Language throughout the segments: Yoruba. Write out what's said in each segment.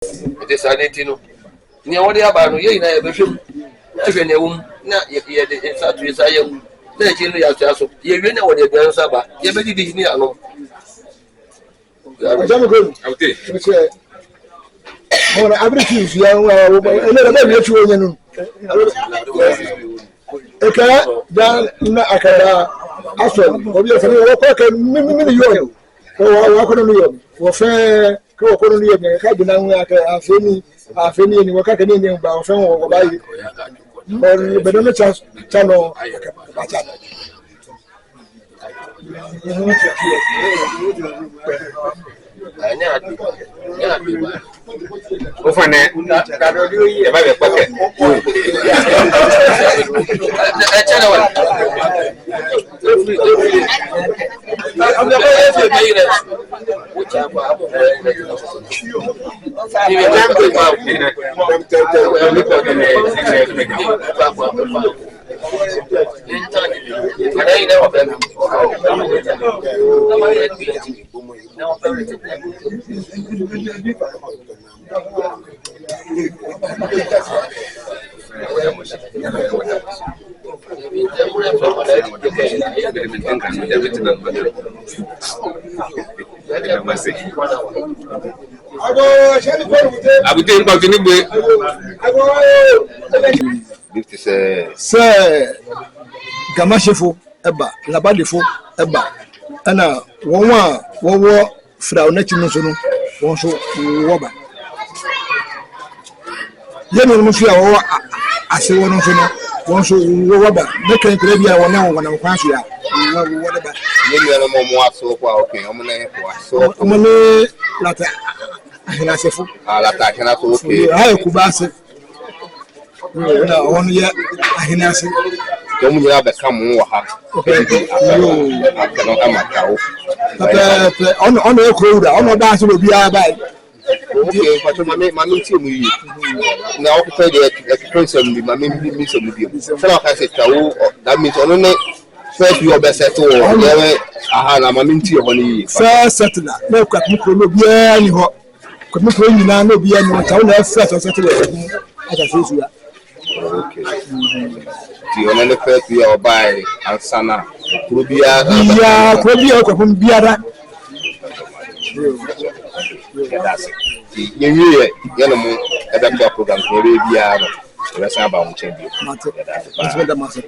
It is an etino. Near what they are about, you know, if any woman, not yet in such as I am. Let you know, you know what they're doing, Saba. You better be near. I'm good. Okay. On average, young, a little bit you. Okay, then I can also, obviously, walk a million. Oh, I couldn't do it. For fair, go according to me. I have been like a penny, and work at any about some or buy it. But on the chance, channel. Sir Gamashefo Eba, Labadefo Eba, and one Frau Netinosono, one so Woba. Yenomufia, I say one so Woba, make a Caribbean one now when I'm fancy. Whatever. Okay, I'm going to Larteh Larteh Kubease. One year, I don't have a come on the crowd, on the dance will be by. Okay, but my meeting now play the expression with my mission with you. So I said, that means only first your best at all. I had a minty only first settler. No, cut me from any hot. Could not bring now no be any town first or settle as I say. Okay. The only first we are by Alsana. Kubia, that's it. You knew it. You know, program for Arabia. That's about champion. That's what the master.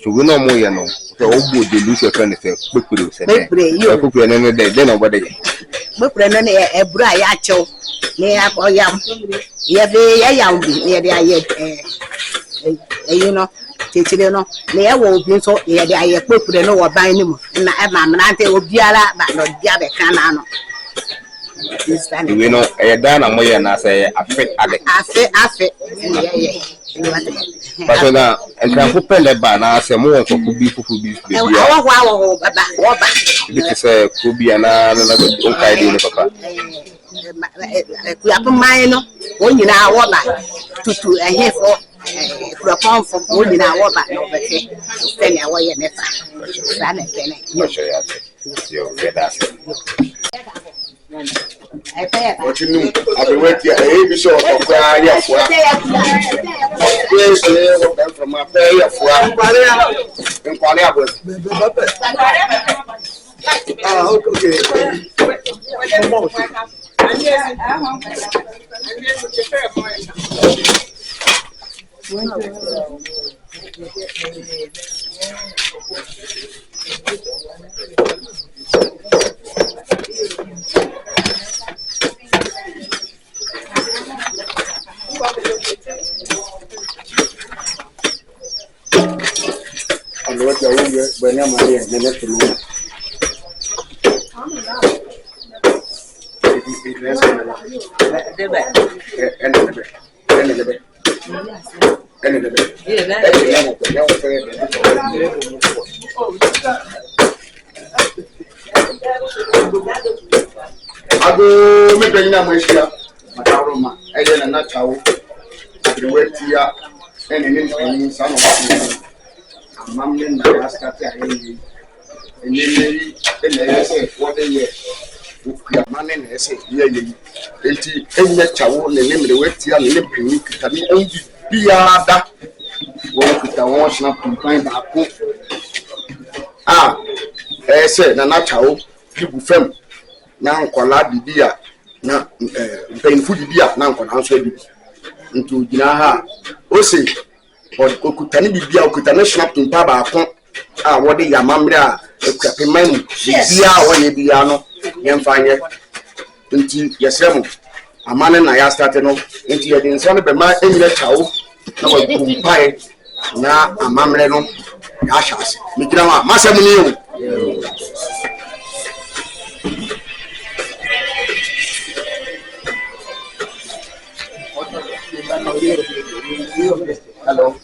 So we know more, you know. So we do lose your friend. Say, quick, then nobody. But when a briacho, near or yam, yam, near the you know, teaching you know, near will be so near the I put the no or buying him, and I am an ante will be a lot, but not the other canano. We know a dana moya and I say, I fit, I fit, But now, and can put pen the banner, say more for Kubease. Because could be another idea, Papa. We are mine, one in our water to a hair for a pound from one in our water, spend away and never. What you know, I've been waiting a short of crying from my pay of and what you're when I'm here, the next room. I go make a Malaysia, Mataroma, and not Tsao, the wet here, and in some of Mammy and Ascata, and then say, what a year. Man and say, yea, and Tsao, and the name of the wet here, limping, can be only be that. Walk with the wash up to find a cook. Ah, I said, Nana Tsao, people film. Now, Kola Bibia, now painful Bibia, now can answer into Ginaha. O say, or Okutani Bibia, Okutana snap to Paba. Ah, what the Yamamra, a crappy man, Zia, or Yabiano, Yam Fire, into Yasemo. A man and I started off into your son of my Emily Tsao, no pie, now a mamreno, Yashas, Migrama, Massamino. Hello.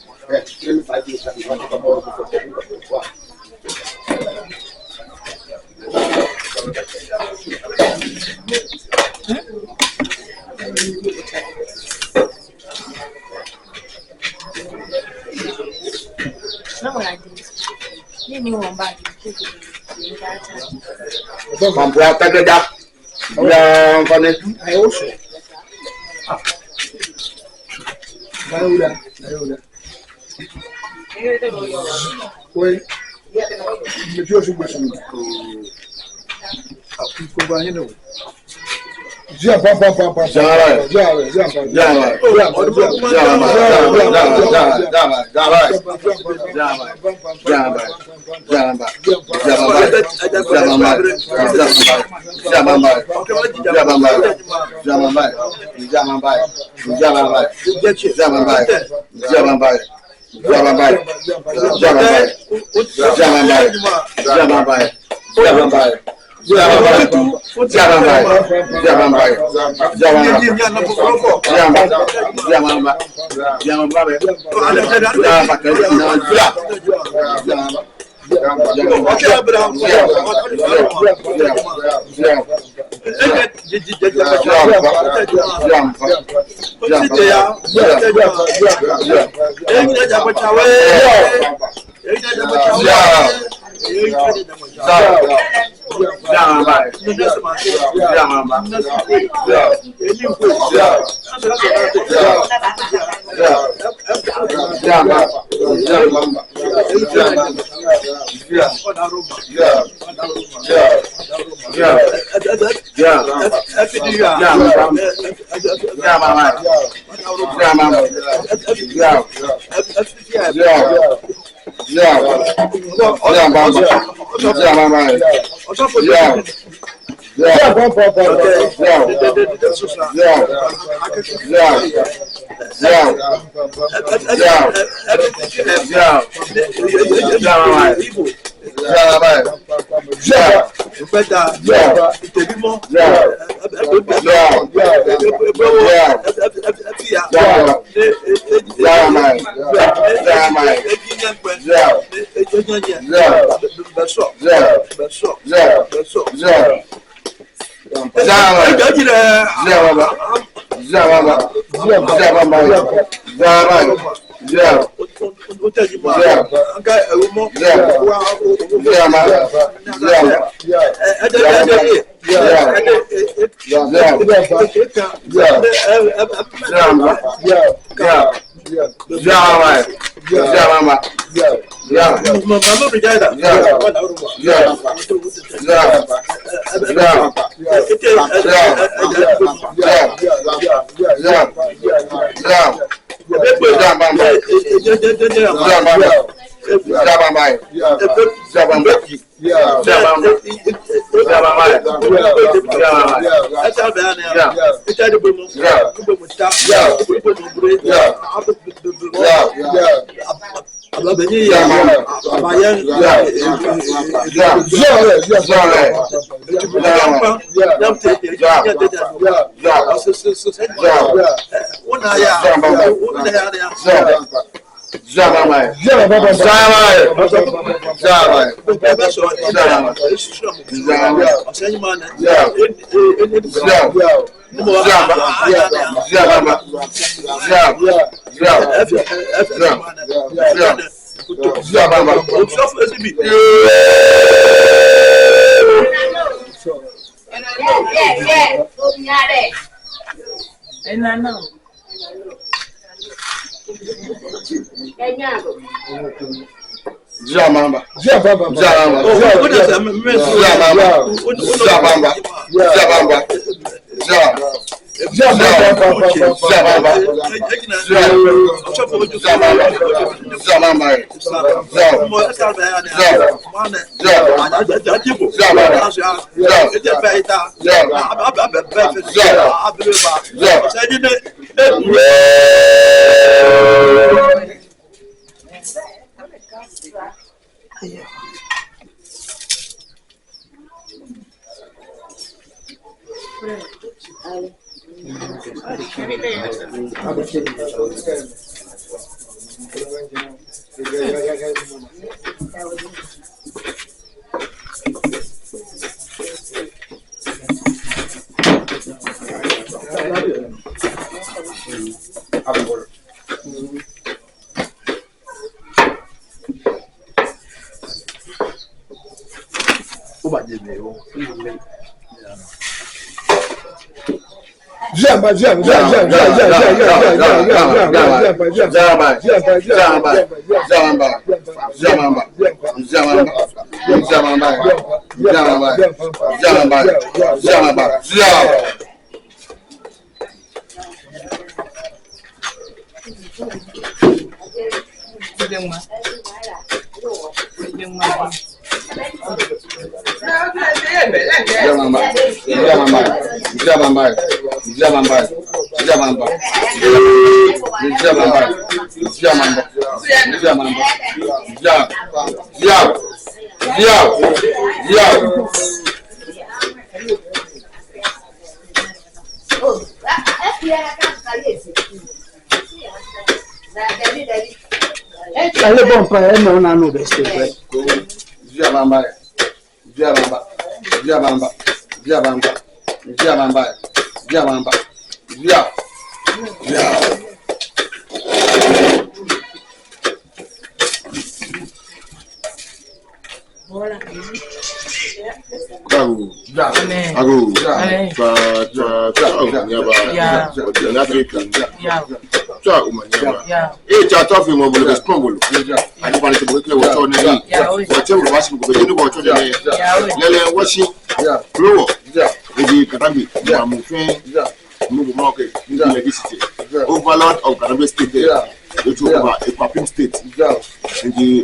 Overlord of Cannabis State there, which was about a popping state. In the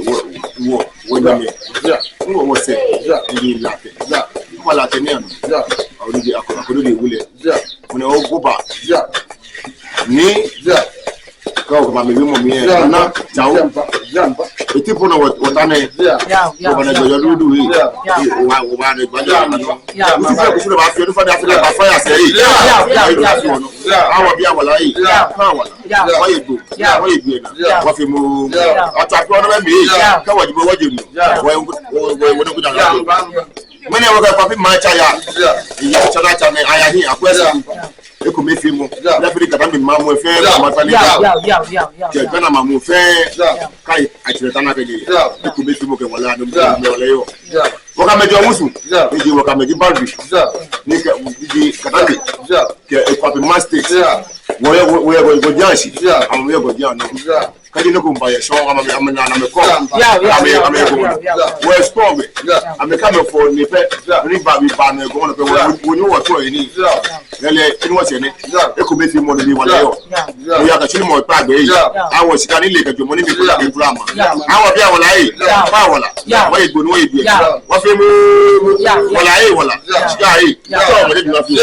what was said in the Latin. Or the Akodi William. When all go back, me, go, my woman, Tsao, Iti puna watane. Wana jojo dudu hii. Wana kusura kusura bafi yonu fadi Afrika bafaya sei. Awa biya wala hii. Wala. Wajibu na. Wafi mu. Atapi wana mimi. Kawajibu wajibu. Wana kujanga. Mene waka papi macha ya. Ya chana chane aya hii akwesa. Eko mefi mo. Lafiri katambi mamu efe. Matani ya. Na mamu fe kai achiletana keje kubetu moke wala ndo wala yo wakamejo musuiji wakameji barbi nikaiji katambi ke ekwapi master we gojanshi amwe gojana kaji no kumbaya so amena na meko we strong amekame for ni pe riba bi ba na go na pe woni wo to ni lele inu wo se ni ekubetu mo ni wala yo ya ka chiri mo pa gbe yi awo sika ni le kejo mo ni mi kula ke drama awo bi awala yi pa wala wa egbo ni wo ebi wa fe mu wala yi wala sika yi so mo le bi wa fi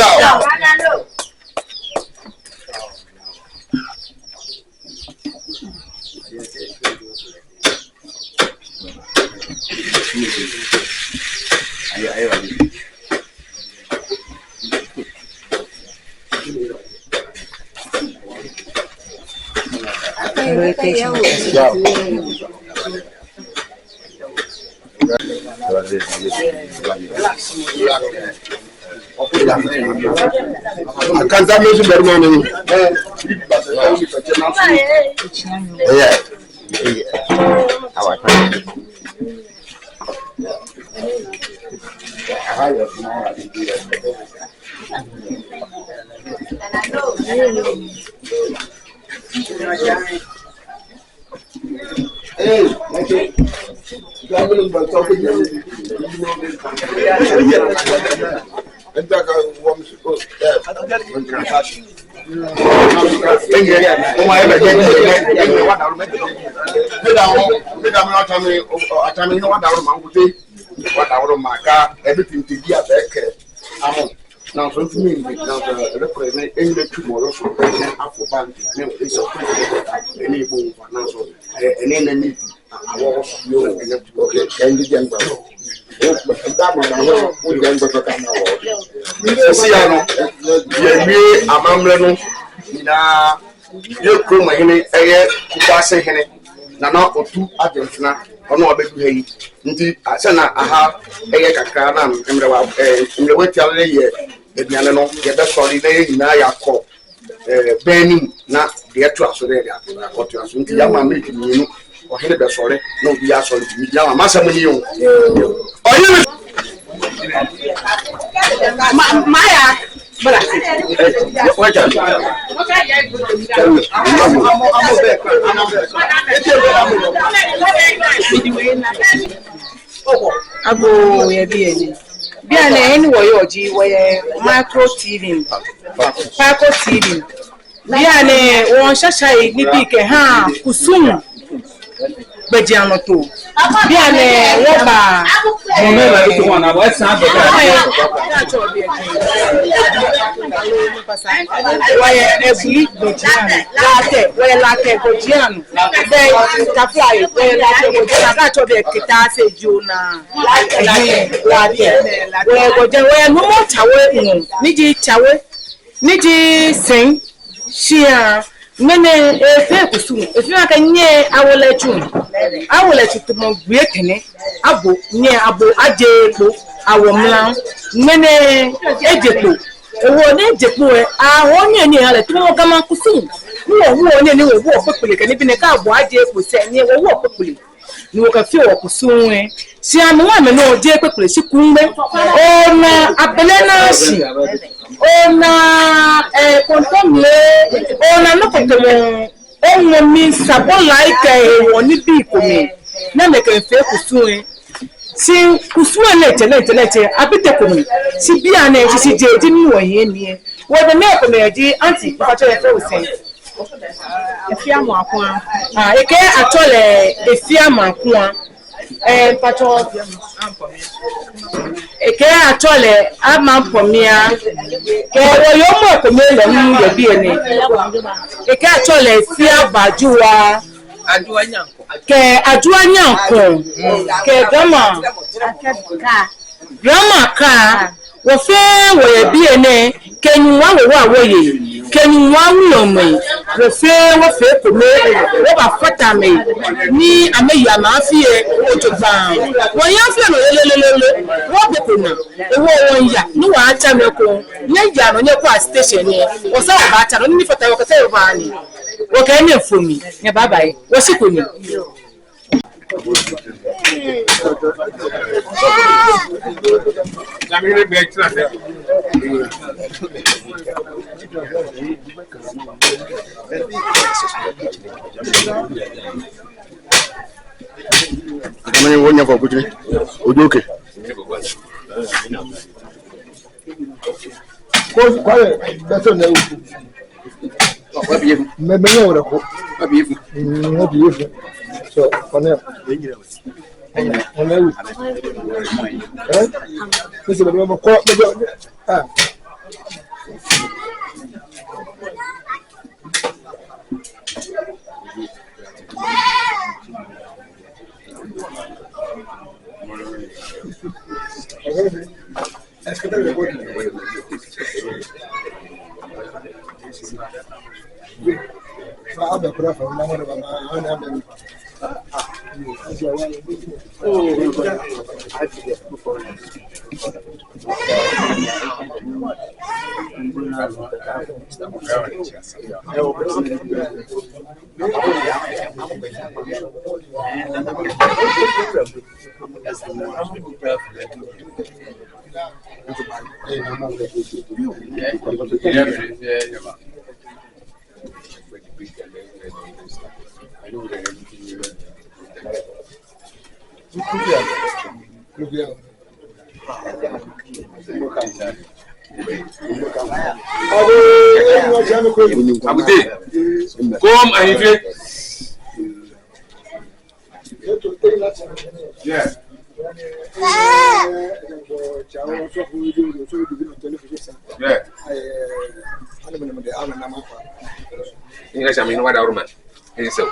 Kanza mesu bermane yeah now from me now the represent any tomorrow so after bank is any boom now so and then need okay and the young brother that man we young brother can now see ye amamre no na ye kroma hene eye kubase hene na na otu Argentina ono obedu heyi nti ase na aha eye kakra na emre wati ale ye ebiane no ye be sorry na ye nyina yakọ benin na de to aso de akọto aso nti ya ma make ni ohene be sorry na obi ya sorry mi ya ma sa muni yo oyi maya bra waja ago ye bia na eni wo yo ji wo ye micro tv Paco tv bia ne won shasha ni bi ke ha kusum bejiano to bia ne wo ba mo me la to wana wa san be wa ye ebuli bejiano Larteh Kubease be ta fly Larteh Kubease ka to be kita se jona Larteh we go je we no mo chawe ni ji chawe ni ji sen shia mene efe kusum efe aka nye awole tu mo gbe kene abo nye abo ajepo awomla mene ejepo ewo ne jepo ahon nye ni ale tu mo kama kusum wo ne ni wo popule kene bi ne ka abo ajepo se nye wo popule ni wo ka fi wo kusum si anu wa me no je popule si kumbe ona abelena si ona kontomle ona no kontomo onwo mi sabo like woni bi komi na me kan fe kusun si kusun lete abite komi si bia na si je di ni wo yen ni wo de me ko me di anti pa cho e fe usen efiamu akwa eke atole efiamu akwa pacho eke atole amampomia ke wo yo mo ko me le ni ye bi eni eke atole fi abajuwa ke aduanyanko ke drama ka wo fe wo bie ne kenywa wo awoye kenywa wo fe ko me wo ba fata me ni ameya ma fie otoba wo ya fie no lelelele wo bokona ewo won ya ni wa acha me ko nye ya no nye kwa station ni wo sa ba acha no ni fata wo ka se ba ni wo ka ni fomi nye bye bye wo sikoni Kama ni wonya kwa kuchini ujoke kwa that's on the maybe ora ko abifu so kone on this is the ko ah est-ce que tu as Come and if yeah. English, I mean, what our man is so.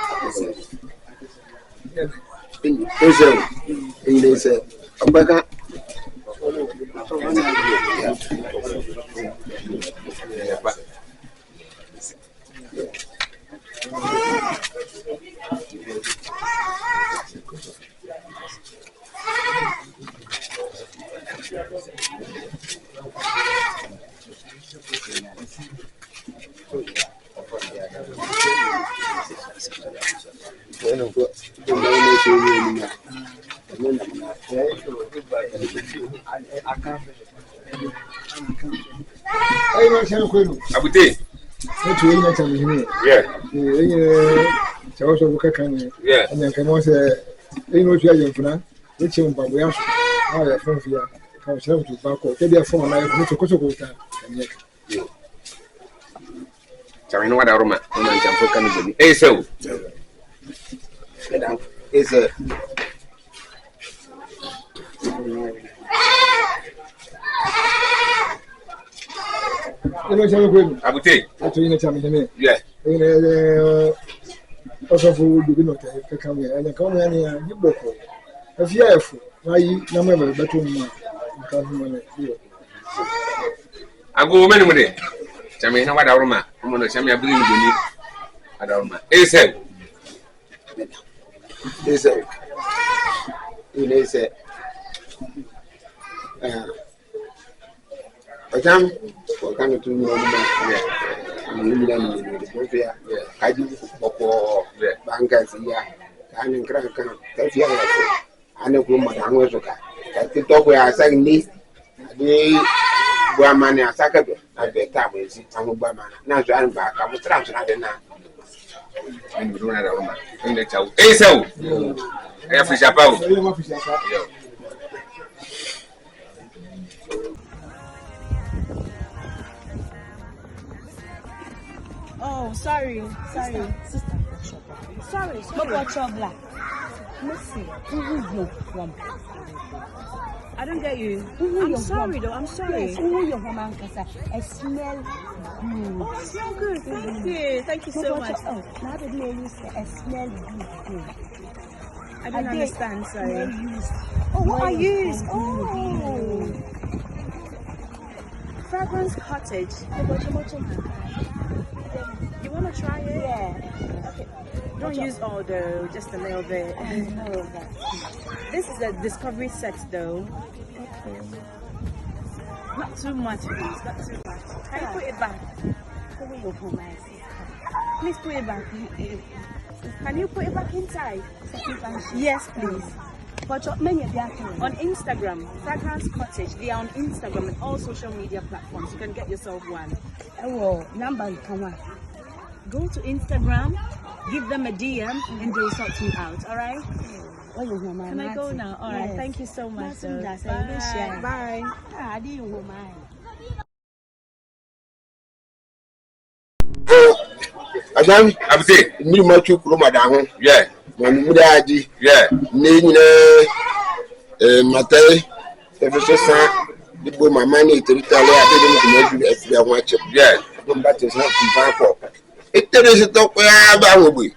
Abute. Yeah. Tsao so buka kan Yeah. and kan mo se eno tu ayen funa e che mpa bo ya so a ya fun fia ka se tu ba ko te dia fun na e fun to ko ta kan ye Chami no wada roma, no man champo kan ni. So. is a eno che ko Abute. to ina chami ne Yeah. also for do not come here and come here and you book. If you have why no member better man. I go many money. Chami no wada roma, mo no chami abuli ni wada roma. So. Is a is a Ajam kana tu no ni kaji boko banga siya kana kra kana tafia ya ana ko madango soka ka to ko ya sa ni de bua mane asaka be na be ta mo si tamu bua mana na so an ba ka mo trans na de na Ni do na da roma. Ni Tsao. So. É a ficha pau. Oh, sorry. Sorry. What about your black? I don't get you. I'm sorry though. I'm sorry. Yes, your woman kasa. I smell good. So good. Thank you. Thank you so much. Oh, now the name is I smell good. I don't understand. Sorry. Oh, what I use? Oh. Fragrance Cottage. You want to try it? Yeah. Okay. Don't use all though, just a little bit. This is a discovery set though. Okay. Not too much, please. Not too much. Can you put it back? Please put it back. Can you put it back inside? Yes, please. On Instagram, Fragrance Cottage. They are on Instagram and all social media platforms. You can get yourself one. Go to Instagram, give them a DM, and they'll sort you out. All right? Can I go now? All right. Thank you so much. Bye. Bye. Ajan abte mi ma chu kuro madan Yeah. Mami mudaji. Yeah. Ni matai efesan dibo mama ni territory ade ni ko ju efia ho ache. Yeah. Dum ba te san kumpa ko. Etere se to pa ba wo gbe.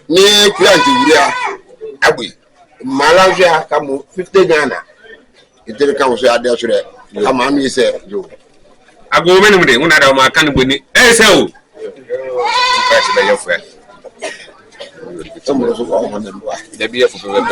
Ni plant wuria agbe. Malaysia kamo 50 Ghana. Etere kan so ade so re. Kama mi se yo. Ago menu de una da ma kan boni. Se o. That's the your friend. Some of us are on the way. They be here for people.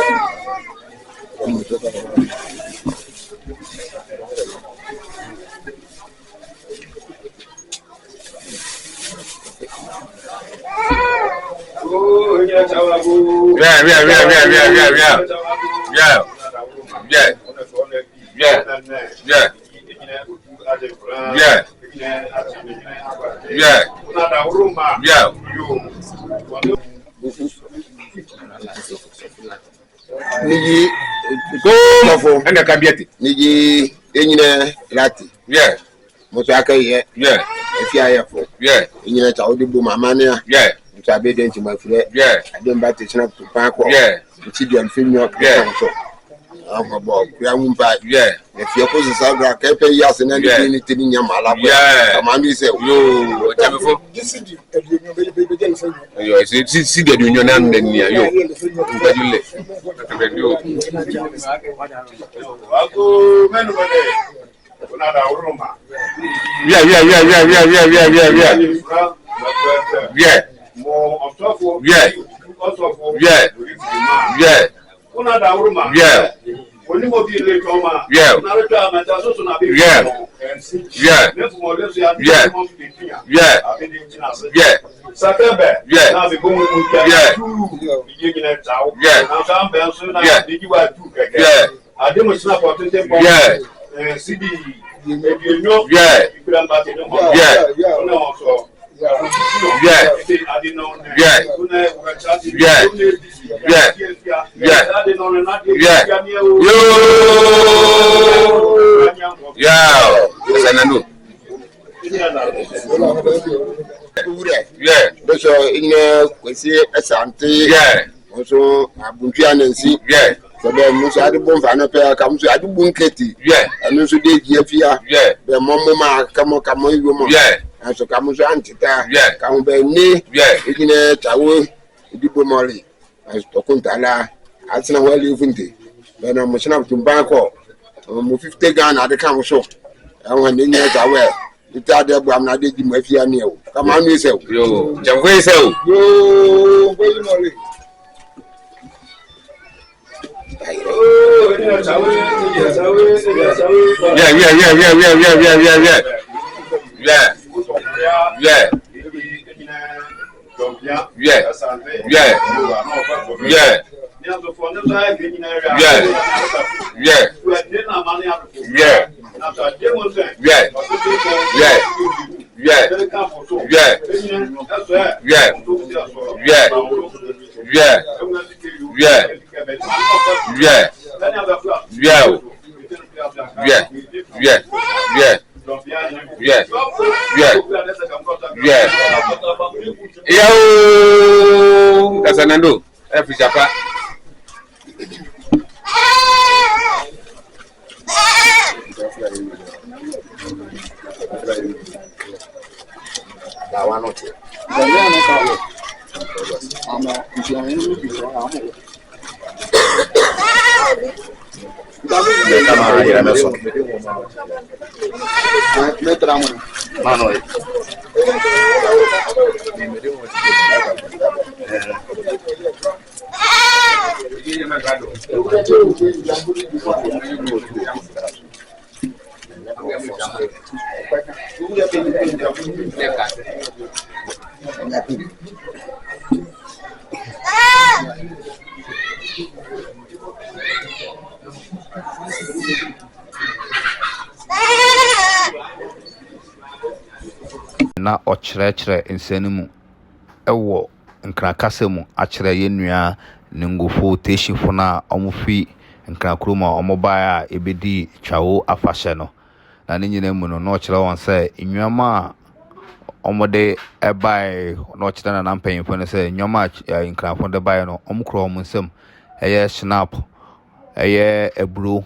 Niji go and the cabinet. Niji enyine lati. Yeah. Moto akaye. Yeah. Efia ya fo. Yeah. Enyine cha odi bu mama ne. Yeah. Moto abede nti mafure. Yeah. Adem ba te china tupa ko. Yeah. Nti dia mfinyo. Yeah. Amabo ya mumpa. Yeah. Efia ko sabra ka pe ya se na ni tini nyama la. Yeah. Mama se yo tabefo. Yo si de union na ndani yo. Ngajule. Yo. Ako menu bade. Una da uruma. Yeah. Yeah. Mo ontofo. Yeah. Ontofo. Yeah. Yeah. Una da uruma. Yeah. Oni mo bi le toma. Yeah. Na le ta mata so na bi. Yeah. Yeah. Nefu mo le so ya. Yeah. Yeah. Yeah. Sakembe. Yeah. Na bi bomu mu ya. Yeah. Ije gina Tsao. Yeah. Na sambe so na Yeah. bi wa tu keke. Yeah. Ade mo sina for 20 pounds. Yeah. CD. Ebienyo. Yeah. Ikura te no. Yeah. Ona so. Yeah. Yeah. Yeah. Yeah. Yeah. Yo. Yeah. Sananu. Yeah. Beso ine kwesi asante. Yeah. Also abuntu anansi. Yeah. Sebe muso ade bomfa na pe ka muso ade bunketi. Yeah. Anu so de giafia. Yeah. Be momo ma kamo iwo mo. Yeah. Aso ka muso antita. Yeah. Ka be ni. Yeah. Ine tawo idibo moli. Aso to kuntala atina wali funti. Be na mo sina tumba ko. Mo 50 Ghana ade ka muso. Awon ni nya tawo. Ita de gba na de di mo afia ni e o. Ka ma nu se o. Yo. Jamwe se o. Yo, boy moli. Why not? Na ɔkyerɛkyerɛ nsɛm mu ɛwɔ nkrakasa mu akyerɛ yɛnnua ne ngofo teshifo na ɔmofi nkrakuro mu ɔmobaa a ebedi Tsao afahyɛ no na ne nyina mu no na ɔkyerɛ wɔn sɛ nnwama a ɔmode ɛbae na ɔkyerɛ na nampanyimfo no sɛ nnwama a nkrafo de bae no ɔmokro ɔmo nsɛm ɛyɛ snap ɛyɛ eburo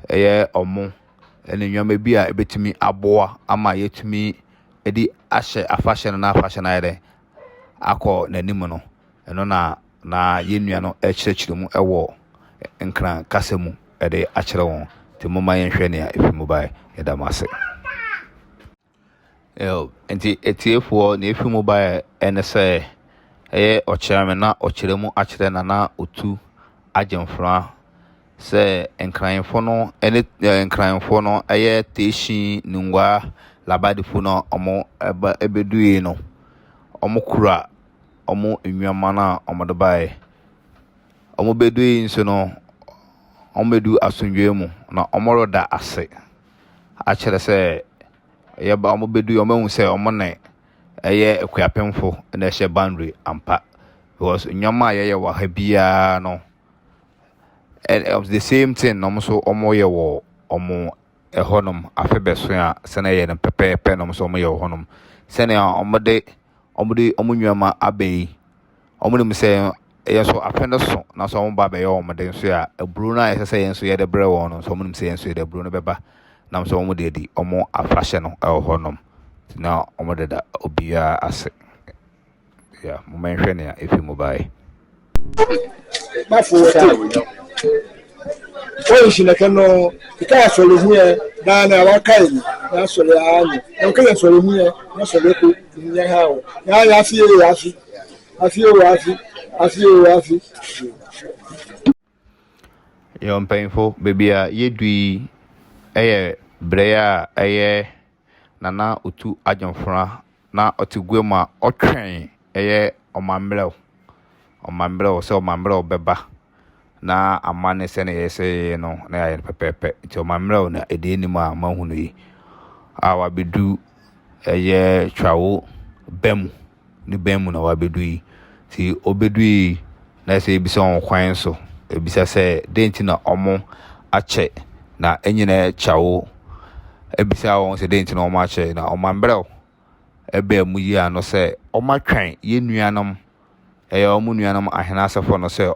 ɛyɛ ɔmo ɛne nnwama bi a ebetumi aboa ama yɛtumi edi ahyɛ afahyɛ no na afahyɛ no ayɛ akɔ n'anim no ɛno na yɛnnua no ɛkyerɛkyerɛ mu ɛwɔ nkran kasa mu ɛde akyerɛ wɔn te moma yɛnhwɛ ne a efi mu bae yɛda mo ase nti etiefoɔ na efi mu bae ɛne sɛ ɛyɛ ɔkyerɛ me na ɔkyerɛ mu akyerɛ na otu agyemfra sɛ nkranfo no ɛne nkranfo no ɛyɛ teshi nungwa labadifo no ɔmo ebeduye no ɔmo kura ɔmo nnwama na ɔmo de bae ɔmo beduye nso no ɔmo bedu asundwe mu na ɔmo roda ase akyerɛ sɛ ɛyɛ ba ɔmo bedu ɔmo hu sɛ ɔmo ne ɛyɛ ekuapemfo na ɛhyɛ boundary ampa because nnwama a yɛyɛ wɔ ha biara no the same thing na ɔmo so ɔmo yɛ wɔ ɔmo ɛhɔnom afebɛso a sɛnɛ yɛ no pɛpɛɛpɛ na ɔmo so ɔmo yɛ wɔ hɔnom sɛnɛ ɔmo nnwama abɛyi ɔmo nim sɛ ɛyɛ so apɛ no so na so ɔmo ba bɛyɛ ɔmo de nso a aburo no a ɛsɛ sɛ yɛn nso yɛde brɛ wɔn no so ɔmo nim sɛ yɛn nso yɛde aburo no bɛba na so ɔmo de di ɔmo afahyɛ no ɛwɔ hɔnom na ɔmo deda obiara ase ya mo menhwɛ ne a efi mo bae Oyi shineke no ika solo huye na wakai na solo ani na ka solo huye na solo ko nya hawo ya afi yo mpanyimfo baby a yedui ɛyɛ breya ɛyɛ nana otu agyemfra na otigwema ɔtwɛn ɛyɛ ɔmambrɛw sɛ ɔmambrɛw bɛba na amane sɛ ne yɛsɛ no na yɛ pɛpɛpɛ nti ɔmambrɛw na ɛde nim a mahu no yi a wabedu ɛyɛ Tsao bɛmu na wabedu yi ti obedu yi na sɛ ebisa on kwan so ebisa sɛ denti na ɔmo akyɛ na enyina Tsao ebisa wɔn sɛ denti na ɔmo akyɛ na ɔmambrɛw ɛbɛ mu yi ano sɛ ɔmo atwɛn yɛ nuanom ɛyɛ ɔmo nuanom ahena asefo no sɛ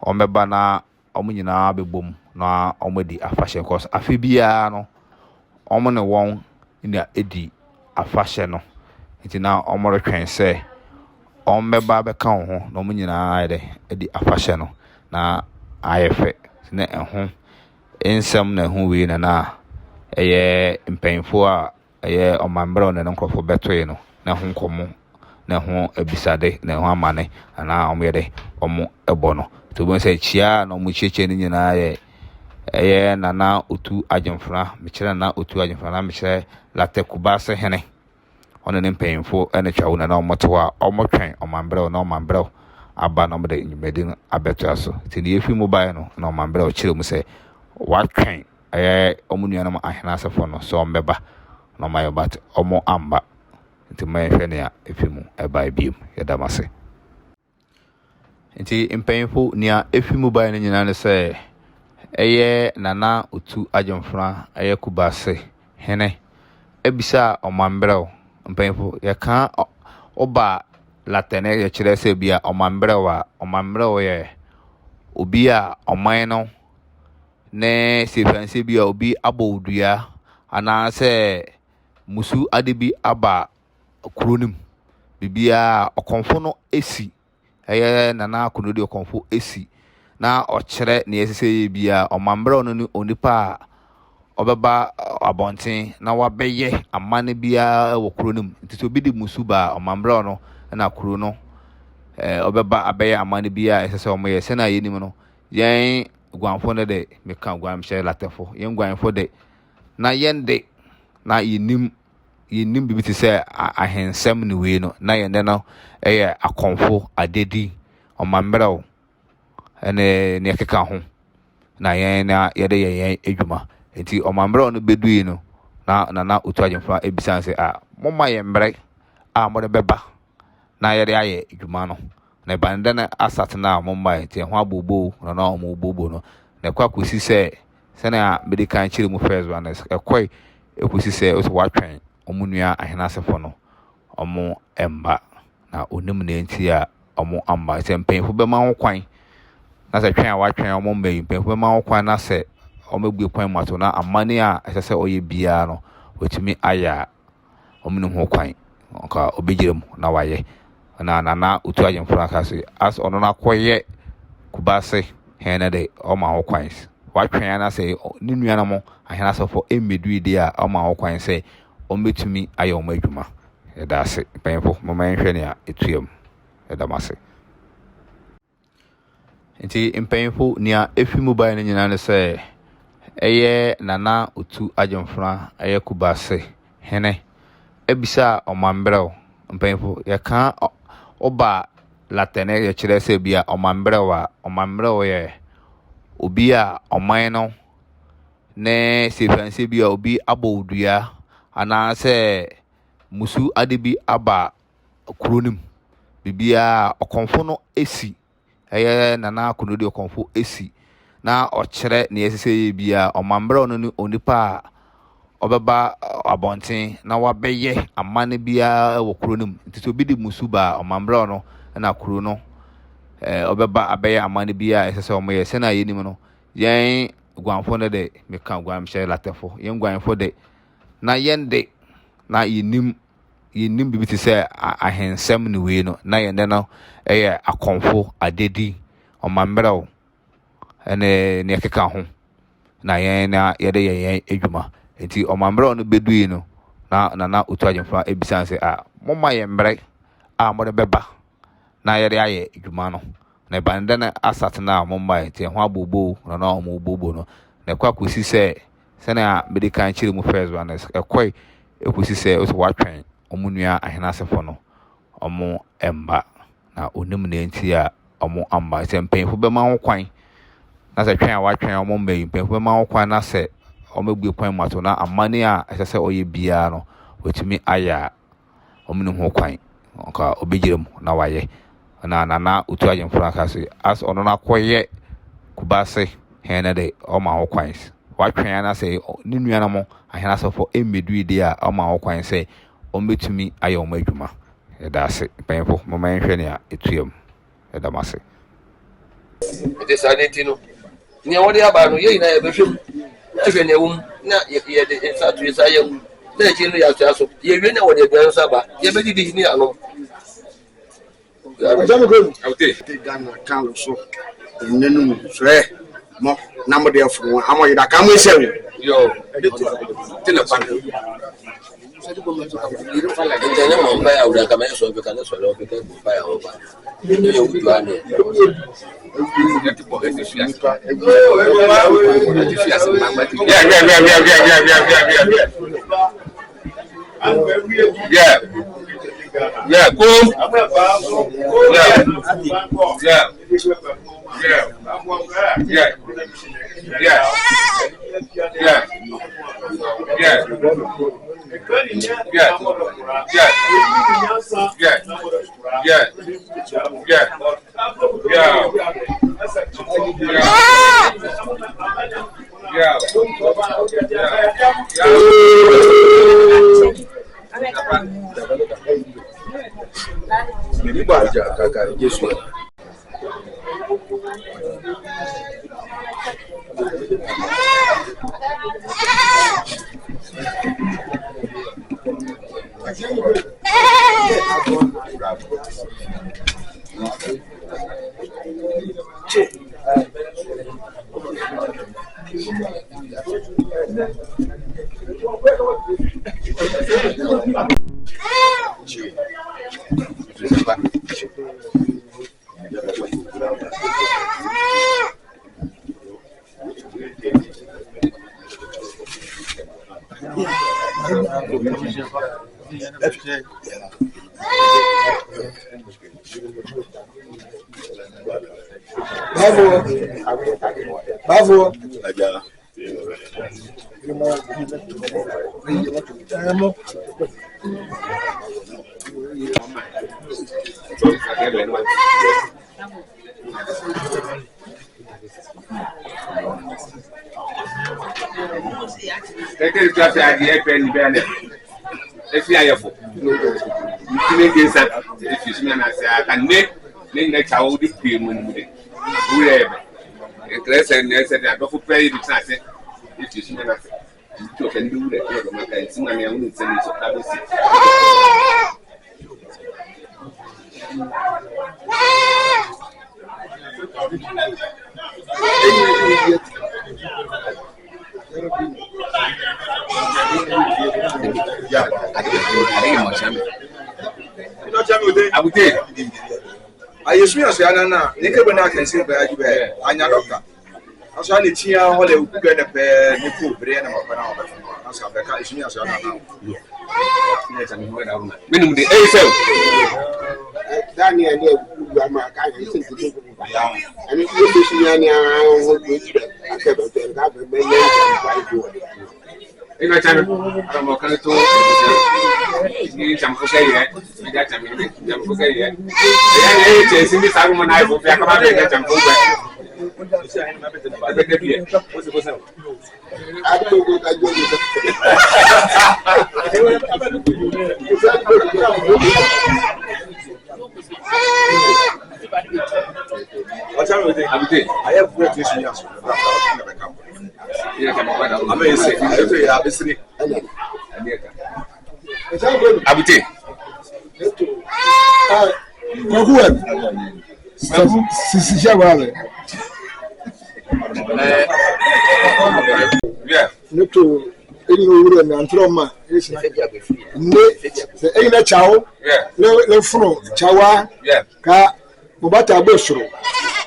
ɔmbɛba na ɔmo nyinaa bɛbom na ɔmo di afahyɛ kɔs afi biara no ɔmo ne wɔn na edi afahyɛ no nti na ɔmo retwɛn sɛ ɔmbɛba bɛka wo ho na ɔmo nyinaa ayɛ edi afahyɛ no na ayɛ fɛ na ɛho nsɛm na ɛho wei na ɛyɛ mpanyinfo a ɛyɛ ɔmambrɛw na ne nkrɔfo bɛtoe no na ho nkɔmɔ na ho ebisade na ho amane ana ɔmo yɛde ɔmo ɛbɔ no to bon sɛ chia na ɔmo chiche ne nyinaa ɛyɛ nana otu agyemfra mekyerɛ na otu agyemfra na mekyerɛ Larteh Kubease hene ɔno ne mpanyinfo ɛne Tsao na ɔmo to a ɔmo twɛn ɔmambrɛw na ɔmambrɛw aba na ɔmo de nyumedin abɛto aso ti ne yefi mobile no na ɔmambrɛw kyerɛ mu sɛ watwɛn ɛyɛ ɔmo nuanom ahena asefo no so ɔmbɛba na ɔmayɛ bat ɔmo amba nti mayɛhwɛ ne a efi mu ɛbae biem yɛda mase nti mpanyinfo nia efi mu bae no nyinaa ne sɛ ɛyɛ nana otu agyemfra ɛyɛ Kubease hene ebisa ɔmambrɛw mpanyinfo yɛka ɔba Larteh ne yɛkyerɛ sɛ bia ɔmambrɛw yɛ obi a ɔman no ne sefanse bia obi abɔ odua anaasɛ musu adebi aba kronim bibia okonfo no esi eye nana kunodi okonfo esi na ochire na yesese bia omambre no ni onipa obeba abonten na wabeye amane bia wo kronim nti obi di musu ba omambre no na kro no obeba abeye amane bia esese omoye se na yenim no yen guanfo ne de meka guan hye latefo yen guanfo de na yende na yenim bibi ti se ahensem ni we no na yende no eye akonfo adedi omambre ene ne keka ho na yen na yede yen edwuma enti omambre no bedui no na otu agemfa ebisan se momma yembre mo de beba na yede aye edwuma no na bande na asat na momma enti ho abobo na mo bobo no na kwa kosi se na medical chiri mu first one ekoi ekosi se o so watwen omunua ahenasefo no omo emba na onim na enti a omo amba se mpenfo be ma ho kwan na se twen a watwen omo mbayi mpenfo be ma ho kwan na se omegbu kwan mato na amane a esese oye bia no otimi aya omunu ho kwan onka obegirem na waye na otu agemfo aka so as ono na koye Kubease hena de oma ho kwan watwen na se ni nua na mo ahenasefo emedu ide a oma ho kwan se ometumi aya omo adwuma eda se penfo mama nhwe ne a etuam eda mase nti mpenfo nia efi mobile ne nyina ne se eye nana otu agemfra eye Kubease hene ebisa omambre mpenfo ye kan oba latene ye kire se bia omambre ye obi a oman no ne se fanse bia obi abodua ana se musu adebi aba kronim bibia okonfo no esi eye nana kunodi okonfo esi na ochire na yesese bia omambre no ni onipa obeba abonten na wabeye amane bia wo kronim nti obi di musu ba omambre no na kro no obeba abeye amane bia esese omoye se na yenim no yen guanfo ne de meka guan hye latefo yen guanfo de na yende na yenim bibi ti se ahensem ni we no na yende no eye akonfo adedi omambre ene ne keka ho na yen na yede yen edwuma enti omambre no bedui no na otu agemfa ebisan se momma yembre mo de beba na yede aye edwuma no na bande na asat na momma enti ho abobo na mo bobo no na kwa kosi se na medical chiri mu first one ekoi ekosi se o so watwen omunua ahenasefo no omo emba na onim na enti a omo amba se mpenfo be ma ho kwan na se twen a watwen omo mbayi mpenfo be ma ho kwan na se omegbu kwan mato na amane a esese oye bia no otimi aya omunu ho kwan onka obegirem na waye na otu agemfo aka so as ono na koye Kubease hena de oma ho kwan watwen na se ni nua na mo ahenasefo emedu ide a oma ho kwan se ometumi aya omo adwuma eda se penfo mama nhwe ne a etuam eda mase ite sanity no ni wode aba no ye na ye behwem ehwe ne wum na ye de insatu ye saye na chi no ya so ye hwe na wode bian saba ye be di ni ano Jamu ko awte Ghana kan so nenu sre mo na mo de afro amo yida kan mo sewe yo tena pan Ntanya mamba ya ura kama yeso be kana so lo be ke mamba ya oba yo uju ane yeah cool Bibi baja kaka Yesu Bravo. If you are for you make this up, if you see me, I say, I can make Tsao the payment with it. Whoever. It's and they said, I go for pay the chance. If you see me, I say, you can do that. It's money, I wouldn't send it to have a seat. Yeah, I would take. I use me as Yana, Nickelback can see where you were. I'm not doctor. I was only Tia Holly who get a pair, Nico, Brian, or as I is me as Yana. Yes, I'm going out. Minimum the ASL. Daniel, you are my kind of thing to do. And if you wish me, I will have a million. In my time, I'm not going to jump for say, I got jump for say, it's in this argument. I will back about it. Jump over. I have great issues. I'm going to say, I will say, I will take. Yeah. Neto any wura na ntroma esi ne eyi na Tsao le fro Tsao ka mo bata abosoro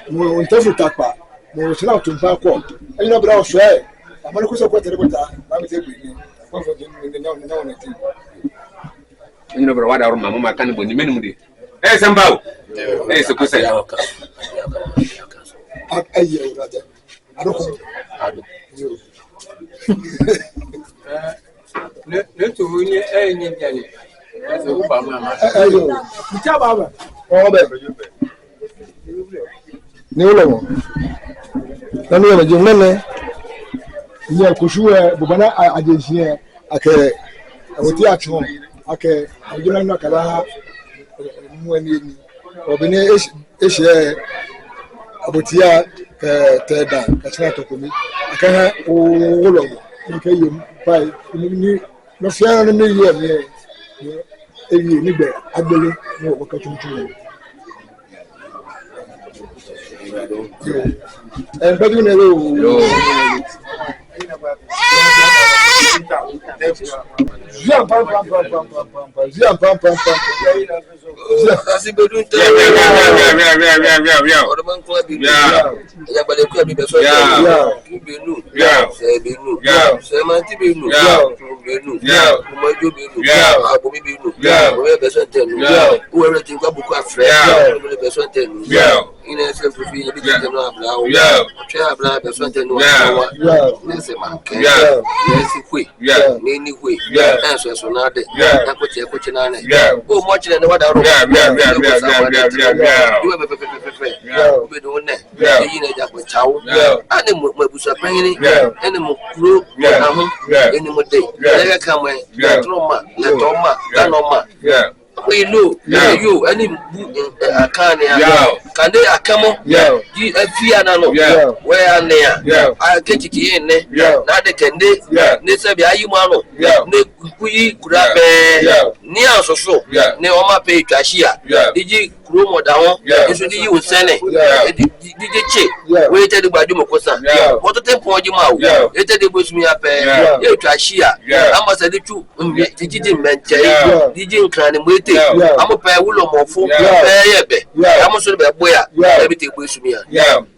mo ntefu takpa mo sina otumpa ko eyi na bra oso e amane ko so ko tere bota ba mi te gbe ni ko fo ni na ti you know, what our mamma can be minimum. Hey, Sambao. Hey, so say, I not to win any penny. That's a Obama. No, no, no, yeah, Kushua, Bubana, I did here. Okay, I would teach home. Okay, I don't know Kala when you Obine is Abutia Teda, that's not to me. I can't all of okay, you buy no fear on me here. You need it, I believe, no, what can you and but you know, we know you any can can they akamo di afia na no where na ya akechiki ne na de kende ne se bia yi ma no ne kuyi kura be ni asoso ne o ma pe twahia diji kuro da ho eso di yi usene diji che we te de gbadu mokosa moto te ponji ma o e te de bosumi ape e twahia ama se de tu diji menche diji nkran ne mwete ama pe wulo mofo pe yebe ama so be boya e bi te bosumi ya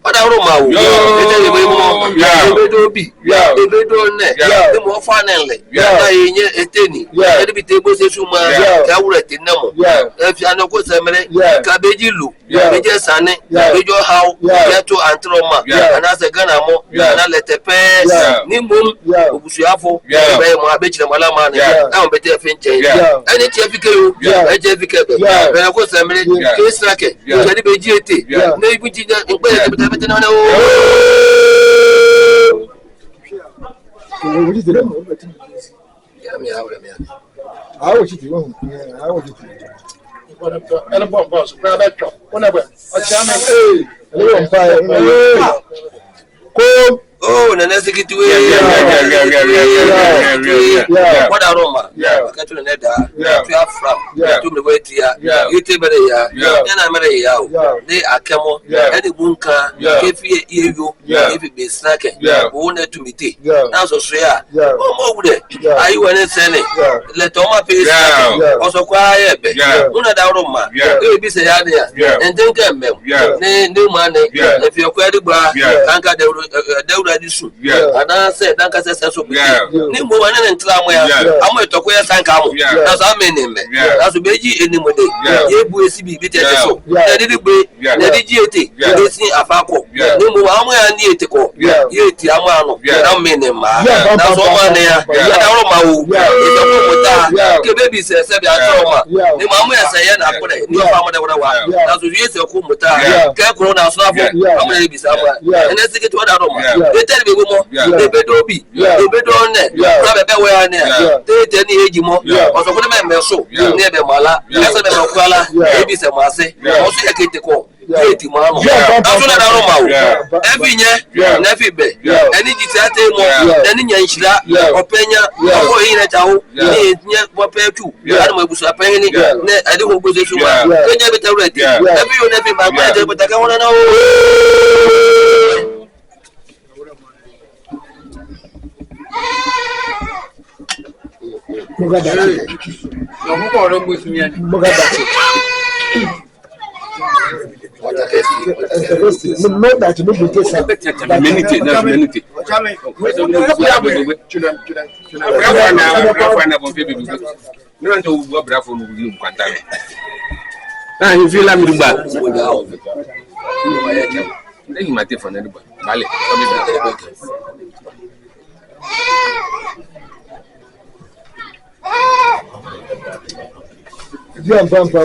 oda ro ma o e te de we mo e do bi e do ne e mo fa ne le na yenye eteni e de bi te bosesu ma ka wure te namo e fi anoko semere ka beji lu beje sane bejo haw yeto antroma anase gana mo na letepe ni mum obusuafo be mo abechire mala ma ne na bete finche eni ti afike yo e je fike be be ko semere ke strake je di beji ete na ibuji npe bete na o I was it wrong. I was it. And a bomb boss, grab that truck. Whenever a chairman, oh, na nasi kitu what aroma wakati unaenda tu afram tu mwetia yote bere ya na mere ya de akemo ede bunka kefi yeyo kefi besnake wona tumite na so so ya mo wude ayi wone sene le to ma pe oso kwa yebe una da aroma e bi se ya de ya entenke mbem ne ma ne e fi okwa de gba kanka de disu ana se dan ka se so ni mo wana ntra mo ya amo etoko ya sanka mo na so amene me na so beji enimo de ye bu esi bi te so na de gbe na de ji ete de sin afako ni mo amo ya ni ete ko ye ti amo ano na amene ma na so ma ne ya na ro ma wo e so ko ta ke baby se bi atro ma ni mo amo ya se ya na akore ni fa mo de wa na so ye se ko muta ke kuro na so afo amo ya bi sa ma ene se ke to da ro ma e te be mo ebedo bi ebedo ne na bebe we ane te ni eji mo oso ko me meso ni ebe mala ese be kwala ebi se mo ase o so yakete ko eti mo amo aso na daro ma o ebi nye na fi be eni ji ate mo eni nya nshira openya o yin na tawo ni nye bo petu ani mo ebusu apen ni ne ade ho gozo su ma enya beta ready ebi yo na fi ma ma de beta ka wona na o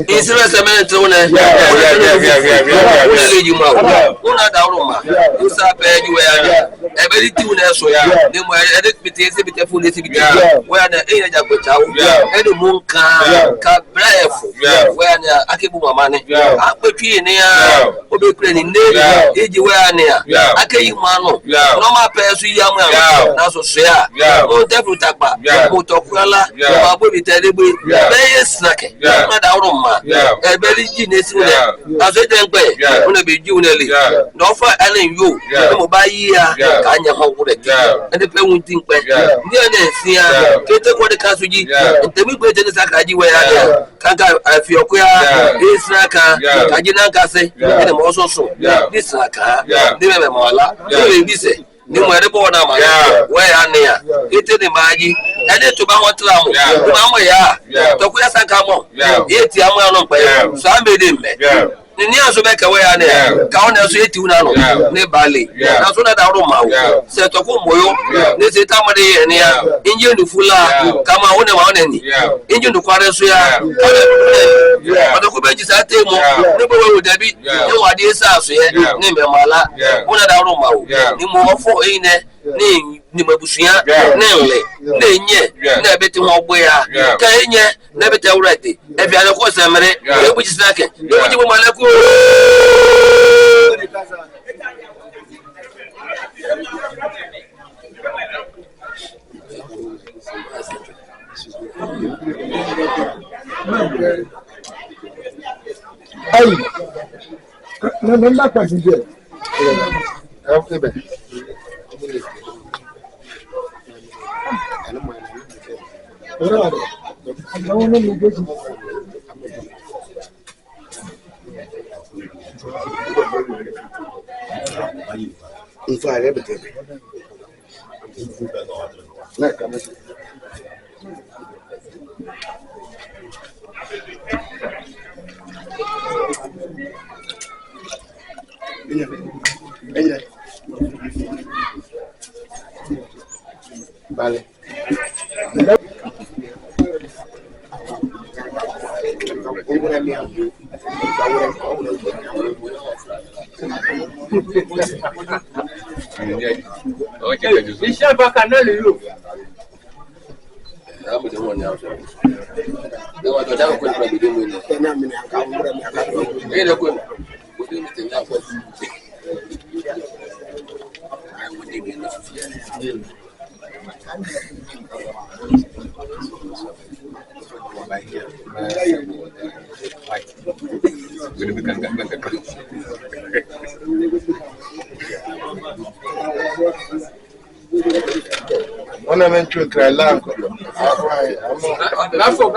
Isra semen tone una da roma usa pe ju ya e be ti una so ya de mo e bite se bite fu ne se bite we na e ya jago Tsao e do munka ka brefo we na akebu mama ne apetwi ne ya obe kure ni ne eji we na akeyi manu no ma pe so ya mu na so so ya o defu takpa mo to kwala ma bo bite de be snack na da roma e be ji ne si ne aso de npe una be ji una le no fa alen yo mo ba yi ya ka anya ho wure e de pe wun tin pe ni na si ya kete ko de kasu ji ntemi gbe je saka ji we ya kanka afi okuya e snaka ka ji na ka se e mo so so ni snaka ni me mo ala ni bi se ni mo ere bo na ma we ya ne ya ete ni maji ede to ba won tra mo ma mo ya to ku ya sanka mo eti amu ya no pe so amede me ni aso be ka we ya ne ka won aso eti una no ne bale na so na da ro ma wo se to ku moyo ne se ta mo de ye ne ya inje nu fula kama won ma won ni inje nu kware so ya odo ku be ji sa te mo ne bo we dabi ne wa de sa so ye ne me mala won da ro ma wo ni mo fo e ne ni mabusuya nenle nenye na beti ho boya ka enye na beti awrate e bia ko samere e buji snake e buji mo malaku Hey, no, not passenger. Okay, baby. Vale. Ornament cry lamp. Gafo.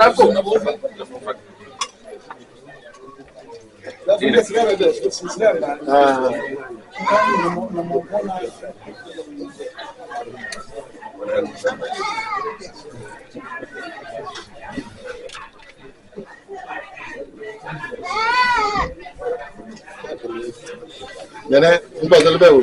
Yana, mbazalo bewo.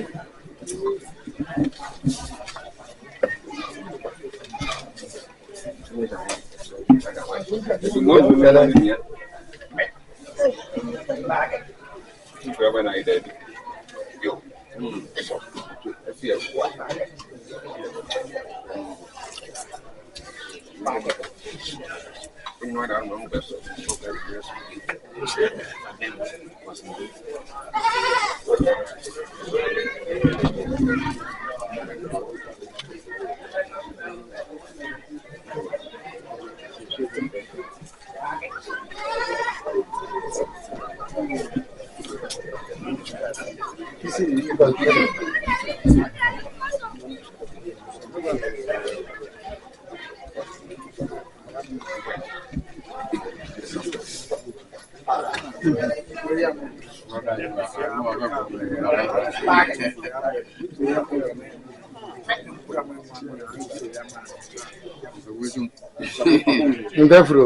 Ndefro.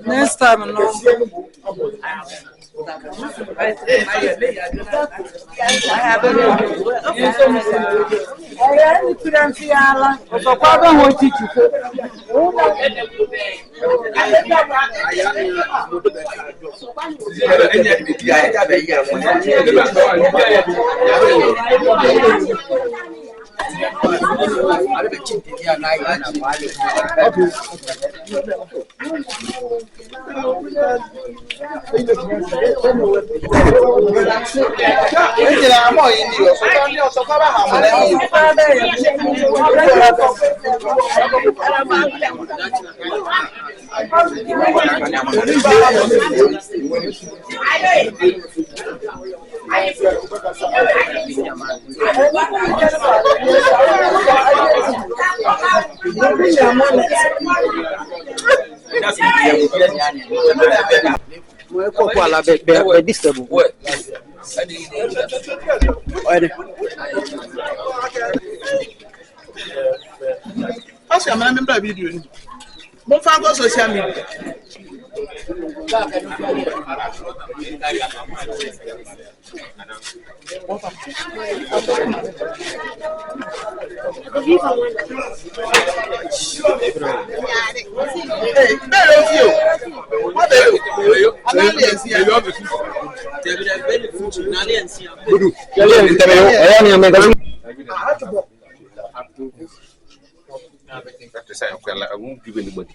Next time, no. Social media. I won't give anybody.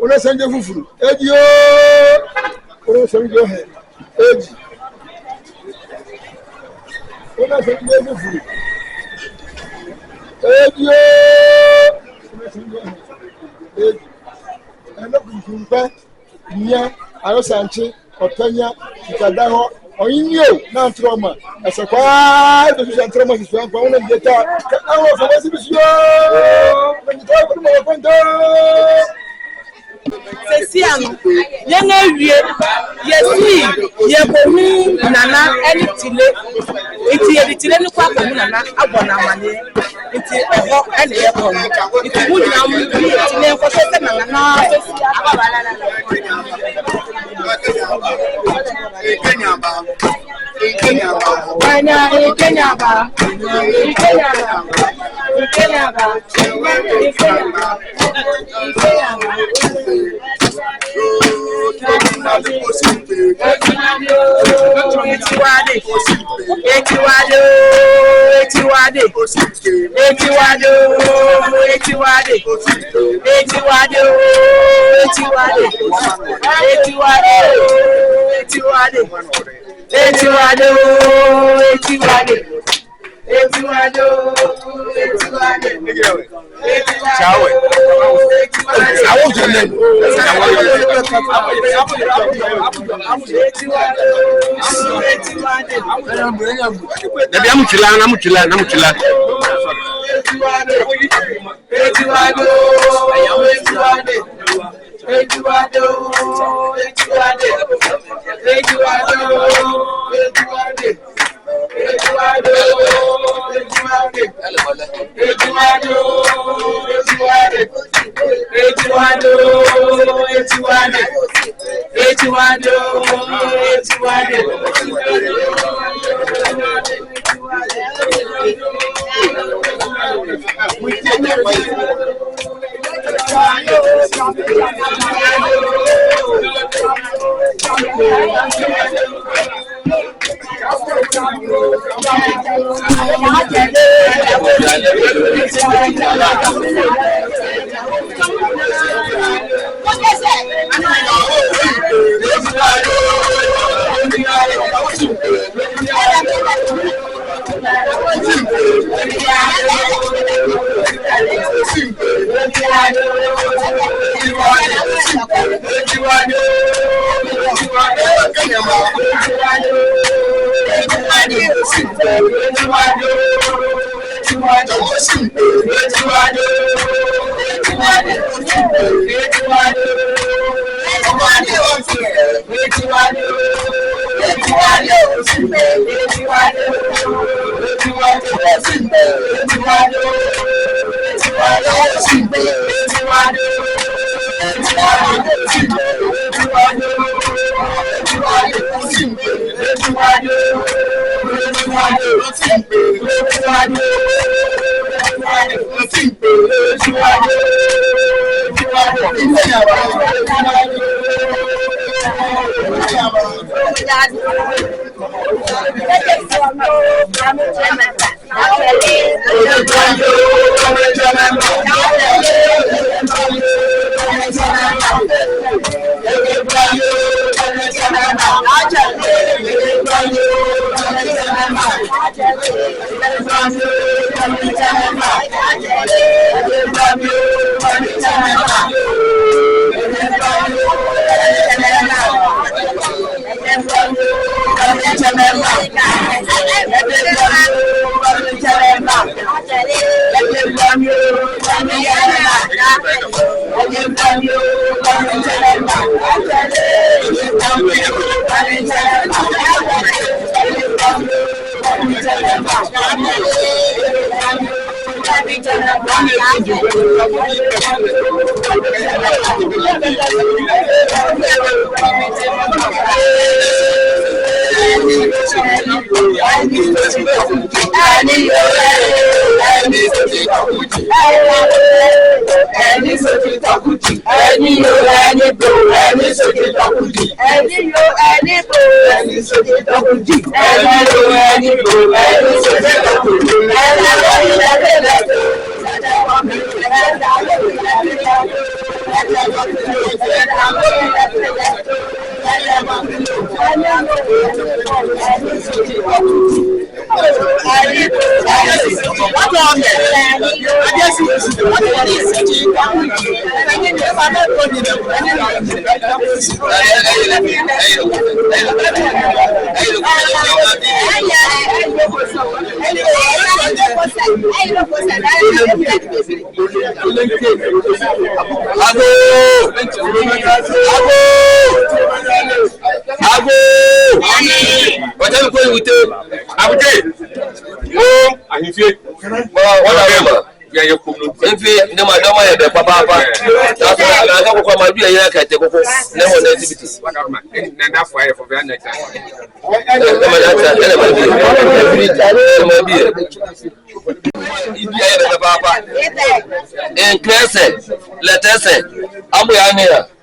Ona sanje fufuru edio ona sanje he eji ona sanje fufuru edio ona sanje he eji ana kuntumpa nya ayo sanche otanya ikadaho oyinyo na trauma asakwa do ju trauma ki so kwa ona deta awo fa wasi bisyo ndita ko mo kwento Sesiano, young area, yes, Yabomi, Nana, and Tile, it's the Tileno Quack, Nana, Abonamani, it's a hawk and airport. It's good now, it's for certain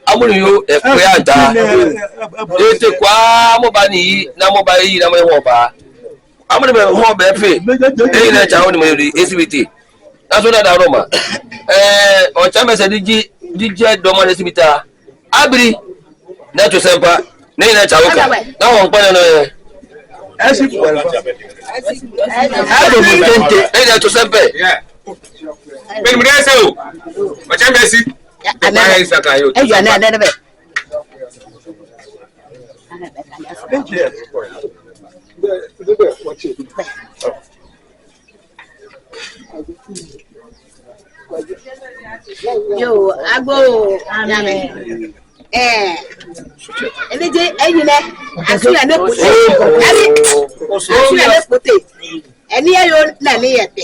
Amuriyo ekwenda ete kwa mobani na mobile na mwoba amuri be ho be fe e na cha woni me SBT aso da Roma o cha me se dije do mo SBT abri na to sempa ne na cha woka na won pa no SBT ado mi tente e na to sempa ben mudese o cha me si Yo, agbo yame. Ele je eyine asu ya ne pote. Asu ya ne pote. Eni ayo na ni yepe.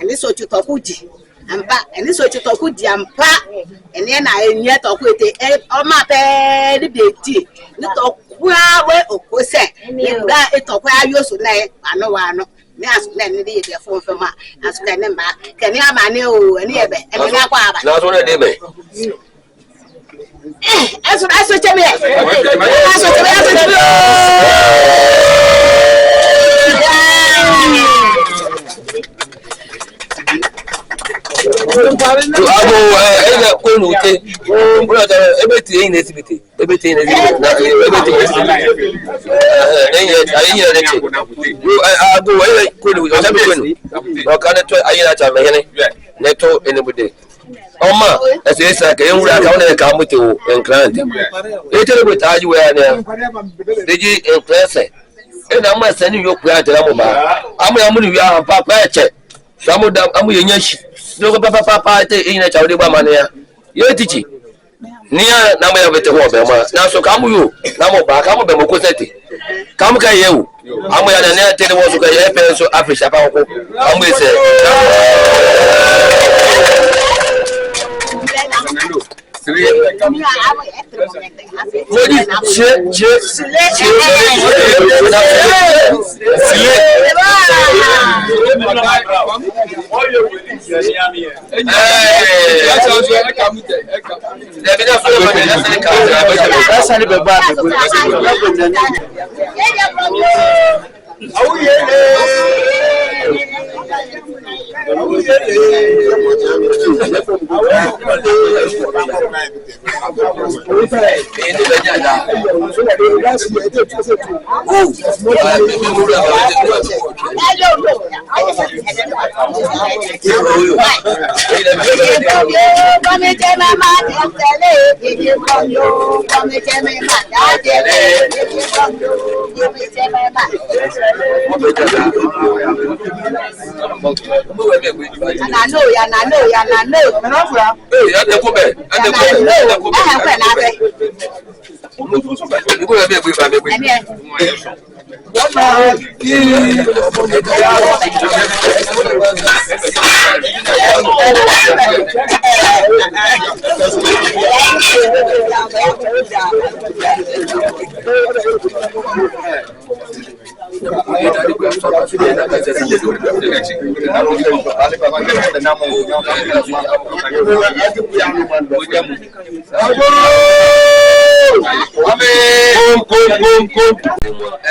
Ele so tutokuji. ampa eni so ti to ku di ampa eni na enye to ku ete o ma pe ni be ti ni to ku awe okose ni da e to ku ayo so na ano wa no ni asu na ni de de fon fon ma asu na ne ma keni amane o eni ebe emi na kwa aba na so na de me eso cheme eso cheme abo ene ko nu te bro ta ebeti yin esibiti ebeti yin esibiti na ebeti yin ne che abo ene ko nu o sabe ko nu o kana to ayina cha me hene ne to ene bude oma ese esa ke nwura ka ona ka mute o enkrant e tere bo taji we na deji enkrese ena ma sani yoku ya tera mo ba amu ya mu ni wi a pa pa eche samu da amu yenya shi no papa te ina cha ode ba mane ya ye tichi nia na mo ya bete ho be ma na so ka mu yo na mo ba ka mo be mo ko sete ka mu ka ye o amu ya na na te wo so ka ye pe so afisha pa ko amu ese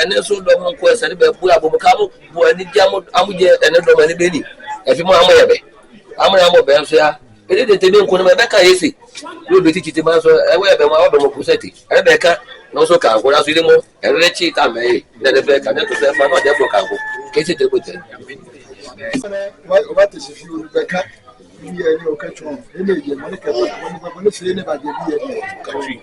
ene so do mo ko ese be bu abo ka mo bu ani dia mo amuje ene do mani be ni e fi mo amoye be amoya mo be so ya e de tebe nko no be ka yesi yo do titi ma so e we be mo odo mo kuseti e be ka no so ka ko la so ile mo e re chi ta me de de be ka ne to se fa no de bo ka ko ke se te ko te o ba te se fi o be ka ni e o ka chon e le ye mo ne ka mo ne se ne ba de bi e ka tri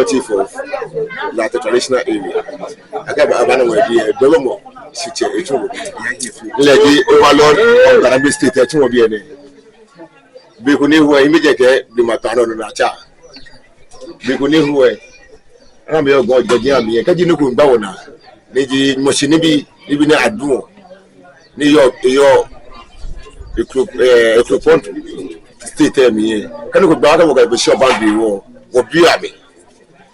Chief of Larteh traditional area. I got a Dolomo, Lady Overlord of Garabi State, a two of the Bikuni who are immediately the Matano Nacha. Bikuni who are Ramio God, the Yami, Kajinu Bawana, Lady Moshinibi, even at Duo, New York, your state me. Can you go back over the shop and be war or be at me?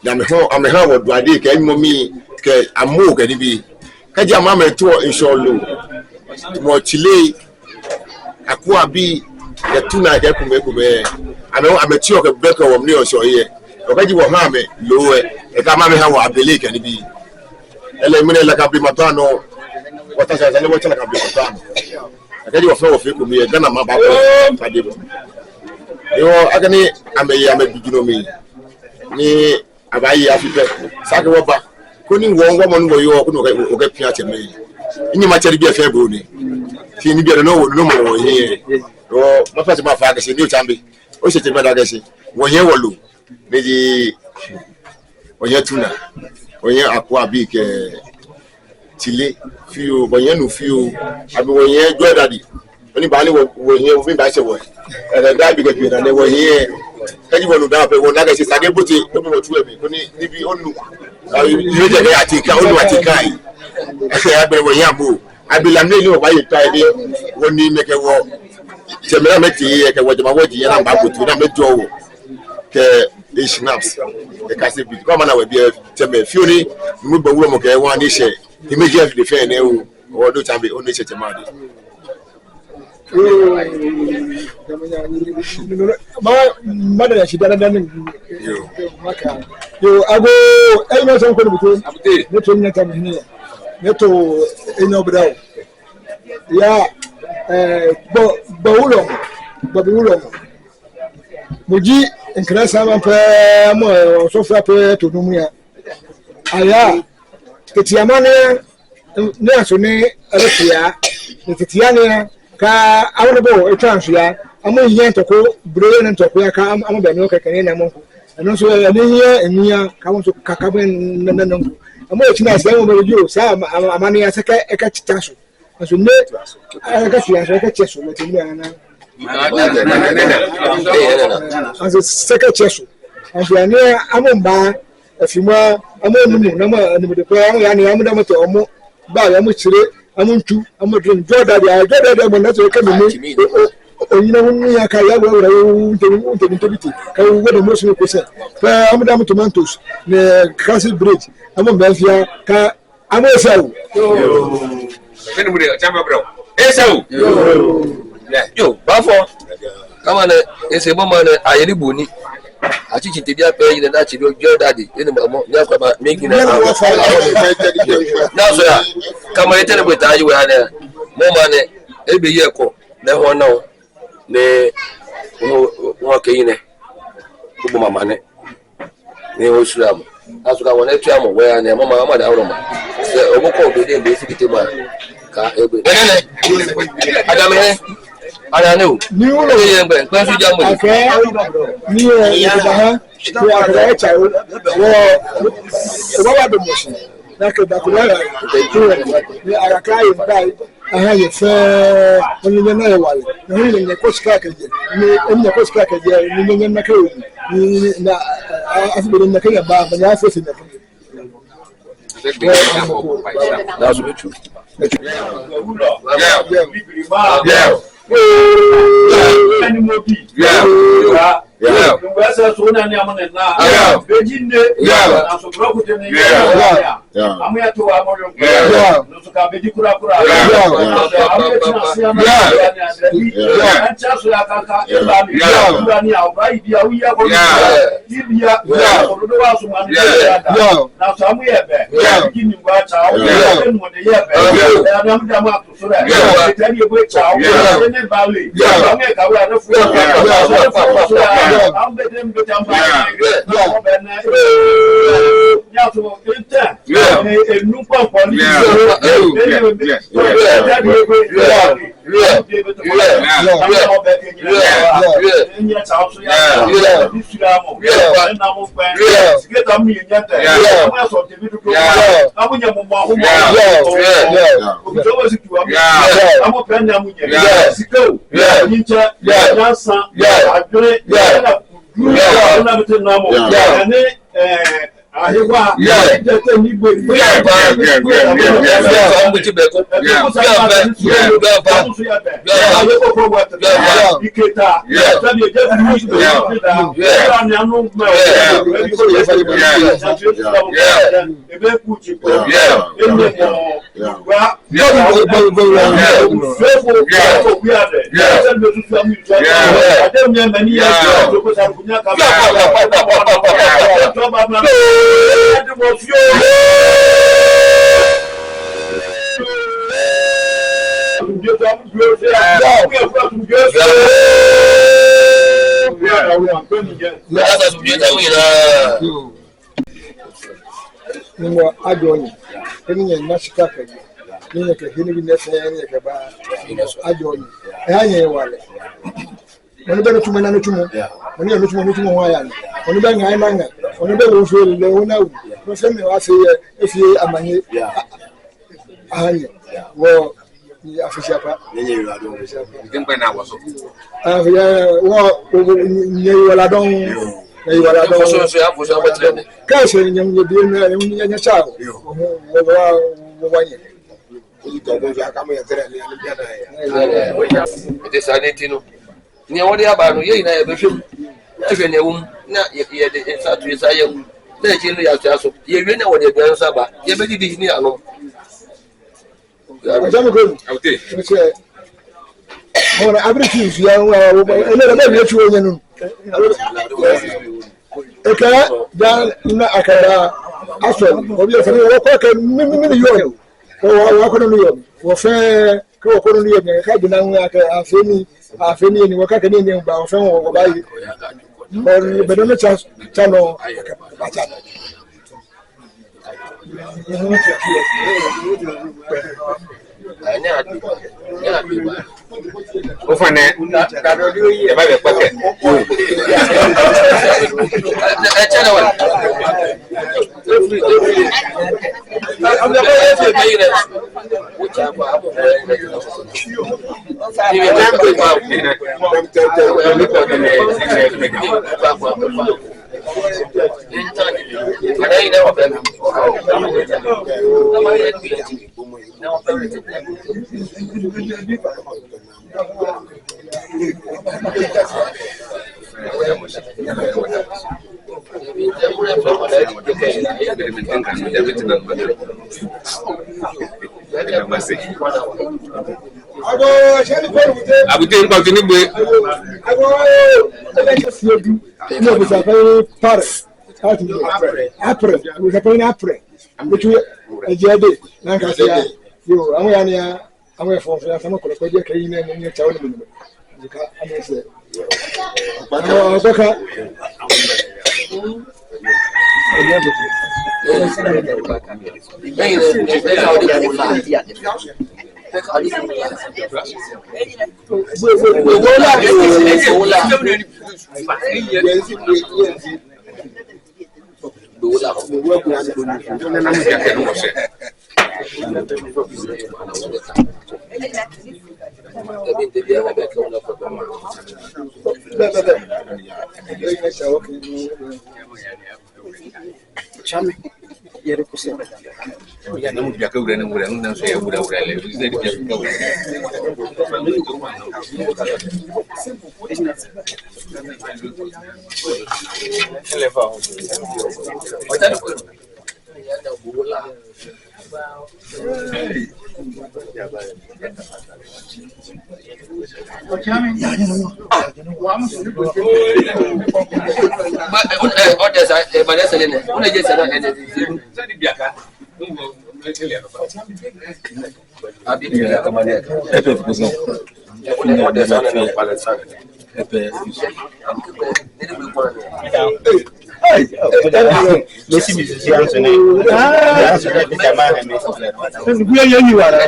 I'm a Howard Brady, can mommy, amu can be. Kaja mama to insure low. More Chile, Aqua be the 2 night Ekume. I know I'm a chok of Becker of New Show here. Okaji wa mame low, a Kamame Hawa Abele can be. Elimine like a Bimatano, what I never tell like a Bimatano. I tell you a flow of Ekume, then I'm about you know, I'm a beginning me. Abayi Africa, Sakawa. Kuni one woman where you are get Piat me. In your matter be a fair bony. See, you don't know no more here. Oh, my father, my father, new chambi. Oh, she's a Madagascar. When you will, maybe when you're tuna, when you're aqua big Chile, few, when you few, I mean, when you're good daddy. Oni ba ni wo here wo ba se wo. Da bi ga na wo here. Kaji wo da pe wo na ga se sade buti no mo tu e bi oni ni bi onu. You je be atika onu atika yi. Ya be wo yabo. Abilam ne ni wo ba yi tai de woni meke wo. Jemera meti e ke wo jama wo ji na ba butu na mejo wo. Ke snaps e ka se bi ko na we bi teme fioni mu ba wo mo ke wa ni she immediate defend e o do tambe o ni che temade ma da shi da yo maka yo ago e no son ko buto ne to ni ta ni ne to enyo brao ya ba wulo moji inkrasa man pe mo so fra pe to no mu ya aya tetiama ne aso ne refia ne tetiane ka awon bo etranso ya amo yin to ko brele ne to ko ya ka amo be no kekene na monko eno so ya ne yin enia ka won so kaka ben na amo etina se mo be jo sa amane ya seka e ka chitaso aso ne ka fia so ka cheso mo tinu ana as second cheso and we are near amomba afimwa amonumu na ma de kwa ya ne amuda moto omo ba ya mo chire amuntu amodun joda dia mo na so ka mi oyina wonu ya ka ya wo unte ka wo de mo so ko se fa amuda mo tomatoes ne castle bridge amomba afia ka amosawo kene mu de chamba bro esau yo bafo kama na ese mama na ayeli boni achichi tebia pe yin na chiri ojo daddy ene mo nya kwa ma make na na so ya kama etele beta ayi we ana mama ne ebe ye ko na ho na ne wo ke yin ne bubu mama ne o sram aso ka wona etu amo we ana mama mama da awro ma se oboko obede mbe sikite ma ka ebe adamene ana no ni wo ye ngbe kwa su jamu ni e ba ha ti akara cha wo wa do mo shi na ke da kula ni akara yi bai aha ye fe oni na ye wale ni ni ko ska ke je ni ko ska ke je ni na ke ni na afi na ke ba ba ya fe na that's true yeah Yeah. Ngwasa sona ni amane na. Bejinde. Na so broku tene. Amuya to amoro. No so ka beji kura. Amuya tina siama. Ancha so ya kaka ebami. Ndani ya obai dia uya ko. Ibia. Ododo wa so mani. Na so amuya be. Kini ngwa Tsao. Mo de ye be. Na mda ma to so da. Tani ebo Tsao. Ne bale. Amuya ka wa na fu. I'm betting Betamba. Ahewa jete ni gbe Nimo adoni eni na shika ka ni ke hini bi nese ni ke ba adoni anye wale oni be tuma na tumo oni no tumo wa ya ni oni be ngai manga oni be wo so le wona wu no se me wa se efie amanye anye wo ni afishapa Tempo na waso. Ni wala don so ya bo so batle ka se nyam ni bi na nya Tsao ite sanity no ni wodi aba no ye na ye behwem ahwe ne wum na ye de insatu ye saye na ji no ya so ye wi na wodi bian so ba ye be di ni ano ajamu ko Awte. ora everything ya ele na be chuo nyanu eka da na akara aso obi e fere wo ko ka mi yo wo ko no yo wo fe ko no yo ka bi na nwa ka afeni ni wo ka ni ni ba wo fe wo ba yi or be no chano ba cha Ofane e ba be pake. chana wa Abute nko tini gbe. No, we are very Paris. Après, we are going après. Which we a jade. Nankasia, you, Amania, I'm from some of the Kane and your child. You can't say. Chame. Yere kusema. Ya na mujaka ura na ura na so ya ura le. Bizne di ya ka. Eleva. Otani ko. Ya na bula. Messi musicien sonné. Ah, c'est le camarade Messi. Vous avez eu voilà.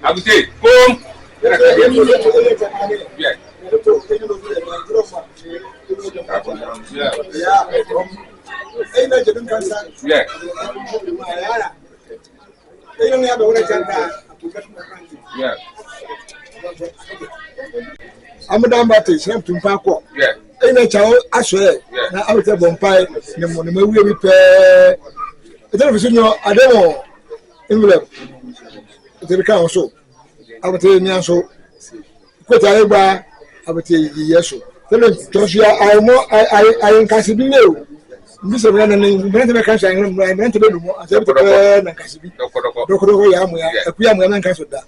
Abute, kom. I'm a damn battery, same to Paco. In a Tsao, I swear, now I will tell Bompire, the money we repair. I don't know, I don't know. Envelope. The council. I will tell you so. Quit I will tell you yes. Tell him, Tosia, I am Cassidy. Mr. Rennan, Brentman Cassan, I meant to do more. I said, Cassidy. Doctor Yamu, a Piam and Cassada.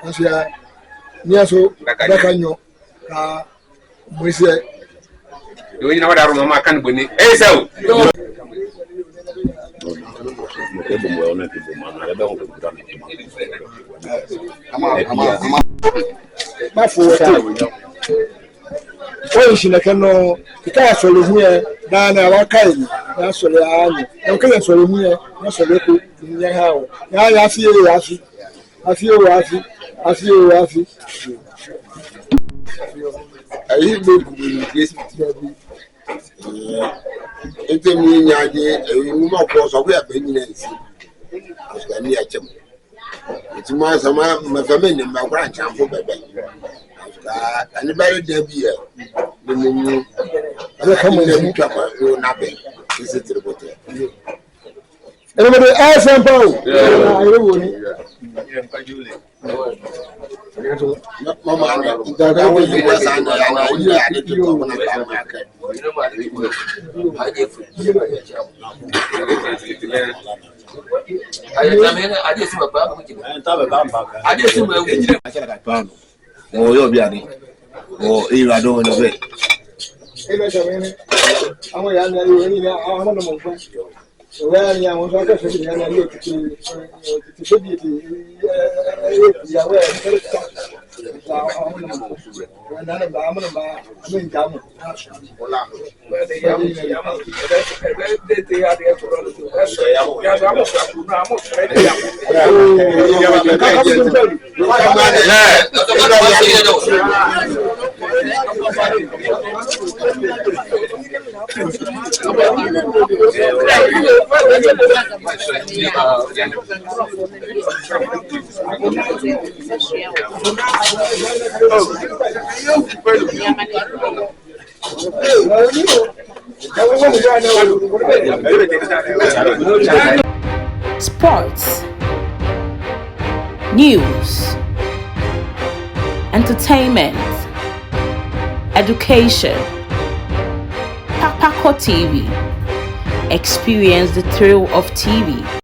As you are near so, Bacano, we say, You know what I remember can be. Hey, so. Wọ́n ṣì lẹ́kẹ́ náà kíkà sọ̀rọ̀ mú ẹ dáadáa wá káyìí náà sọ̀rọ̀ àánú ẹ̀ kíkà sọ̀rọ̀ mú ẹ náà sọ̀rọ̀ èkó ìyẹn ha ọ̀ yà á fi èrè àfi Ayi ló gbogbo ní gbèsè tí a bí. Ètò mi ní adé èyí mú máa kọ́ sọ pé àbẹ̀ yìí náà sí. Àṣìkò ní ẹ̀jẹ̀ mu. Ètò máa sọ máa mẹ́fẹ́ mi ní mbà kúrò àǹtí àǹfọ̀ bẹ̀bẹ̀. Àṣìkò àníbáyé dẹ́bi ẹ̀ ní mo mú. Ẹ̀rọ kan mọ̀ ní ìtú àpá ní ọ̀nàbẹ̀ kí sì tìrì bọ̀tẹ̀. Ẹnìmọ̀dé ẹ̀ sẹ́ńpà o. Ayé wo ni? Mama ana ntaga wo yi wa sa na na yi ya de to ko na ba ma ka aye tamene aje sima ba ko kido aje sima e mo yo bi ani o ira do no be Ilé ìṣẹ̀lẹ̀ ni àwọn ìyá ni ayé ní àwọn ọmọdé mọ̀ fún ìwé ni àwọn ọmọ akẹ́kọ̀ọ́ sì ní ayé ní òtítì sóbì èdè ìyàwó ẹ̀ ní àwọn ọmọdé mọ̀ fún ìwé náà àmọ́ àmì ìjàmù. Sports, news, entertainment, education. Paco TV. Experience the thrill of TV.